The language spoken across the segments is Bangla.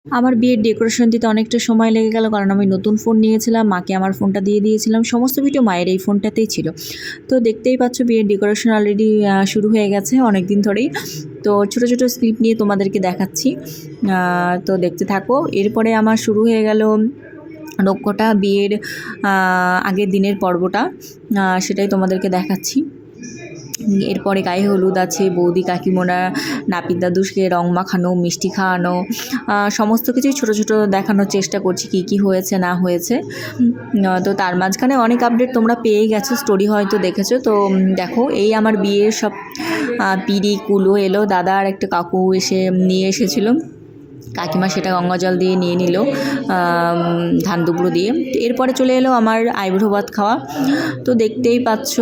আমার বিয়ের ডেকোরেশন দিতে অনেকটা সময় লেগে গেল, কারণ আমি নতুন ফোন নিয়েছিলাম, মাকে আমার ফোনটা দিয়ে দিয়েছিলাম, সমস্ত ভিডিও মায়ের এই ফোনটাতেই ছিল। তো দেখতেই পাচ্ছ বিয়ের ডেকোরেশন অলরেডি শুরু হয়ে গেছে অনেক দিন ধরেই। তো ছোটো ছোটো স্ক্লিপ নিয়ে তোমাদেরকে দেখাচ্ছি, তো দেখতে থাকো। এরপরে আমার শুরু হয়ে গেল রক্ষটা, বিয়ের আগের দিনের পর্বটা, সেটাই তোমাদেরকে দেখাচ্ছি। এরপরে গায়ে হলুদ আছে, বৌদি কাকিমোনা নাপিত দাদুকে রং মাখানো, মিষ্টি খাওয়ানো, সমস্ত কিছুই ছোটো ছোটো দেখানোর চেষ্টা করছি কী কী হয়েছে না হয়েছে। তো তার মাঝখানে অনেক আপডেট তোমরা পেয়ে গেছো, স্টোরি হয়তো দেখেছো। তো দেখো এই আমার বিয়ের সব পিড়ি কুলো এলো, দাদা আর একটা কাকু এসে নিয়ে এসেছিলো, কাকিমা সেটা গঙ্গা জল দিয়ে নিয়ে নিল, ধান দুবড়ো দিয়ে। এরপরে চলে এলো আমার আইবুড়ো ভাত খাওয়া। তো দেখতেই পাচ্ছ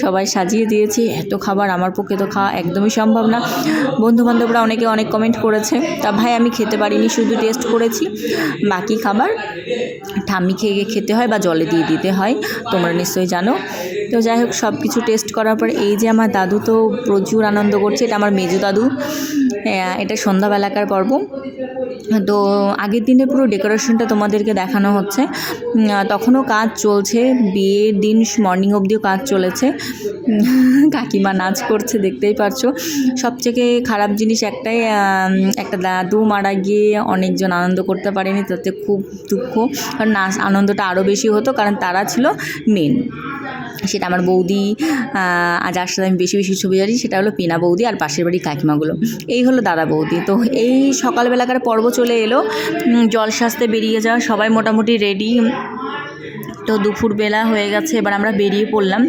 সবাই সাজিয়ে দিয়েছি, এত খাবার আমার পক্ষে তো খাওয়া একদমই সম্ভব না। বন্ধুবান্ধবরা অনেকে অনেক কমেন্ট করেছে, তা ভাই আমি খেতে পারিনি, শুধু টেস্ট করেছি, বাকি খাবার ঠাম্মি খেতে হয় বা জলে দিয়ে দিতে হয়, তোমরা নিশ্চয়ই জানো। তো যাই হোক, সব কিছু টেস্ট করার পর এই যে আমার দাদু তো প্রচুর আনন্দ করছে, এটা আমার মেজো দাদু, এটা সন্ধ্যাবেলাকার পর্ব। তো আগের দিনে পুরো ডেকোরেশনটা তোমাদেরকে দেখানো হচ্ছে, তখনও কাজ চলছে, বিয়ের দিন মর্নিং অবধিও কাজ চলেছে। কাকিমা নাচ করছে, দেখতেই পারছো। সবথেকে খারাপ জিনিস একটাই, একটা দাদু মারা গিয়ে অনেকজন আনন্দ করতে পারেনি, তাতে খুব দুঃখ। কারণ নাচ আনন্দটা আরও বেশি হতো, কারণ তারা ছিল মেন। সেটা আমার বৌদি, যার সাথে আমি বেশি বেশি ছবি জানি, সেটা হলো পিনা বৌদি, আর পাশের বাড়ির কাকিমাগুলো, এই হলো দাদা বৌদি। তো এই সকালবেলাকার পর্ব চলে এলো, জল সাজতে বেরিয়ে যাওয়া, সবাই মোটামুটি রেডি। তো দুপুরবেলা হয়ে গেছে, এবার আমরা বেরিয়ে পড়লাম।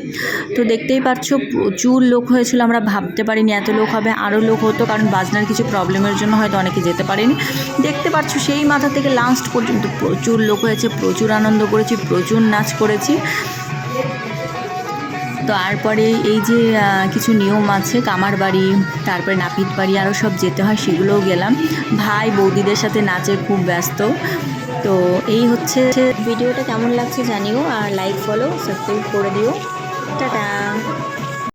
তো দেখতেই পাচ্ছ প্রচুর লোক হয়েছিল, আমরা ভাবতে পারিনি এত লোক হবে, আরও লোক হতো, কারণ বাজনার কিছু প্রবলেমের জন্য হয়তো অনেকে যেতে পারেনি। দেখতে পাচ্ছ সেই মাথা থেকে লাস্ট পর্যন্ত প্রচুর লোক হয়েছে, প্রচুর আনন্দ করেছি, প্রচুর নাচ করেছি। তো তারপরে এই যে কিছু নিয়ম আছে, কামার বাড়ি, তারপরে নাপিত বাড়ি, আরও সব যেতে হয়, সেগুলোও গেলাম। ভাই বৌদিদের সাথে নাচে খুব ব্যস্ত। তো এই হচ্ছে ভিডিওটা, কেমন লাগছে জানিও, আর লাইক ফলো সাবস্ক্রাইব করে দিও। টাটা।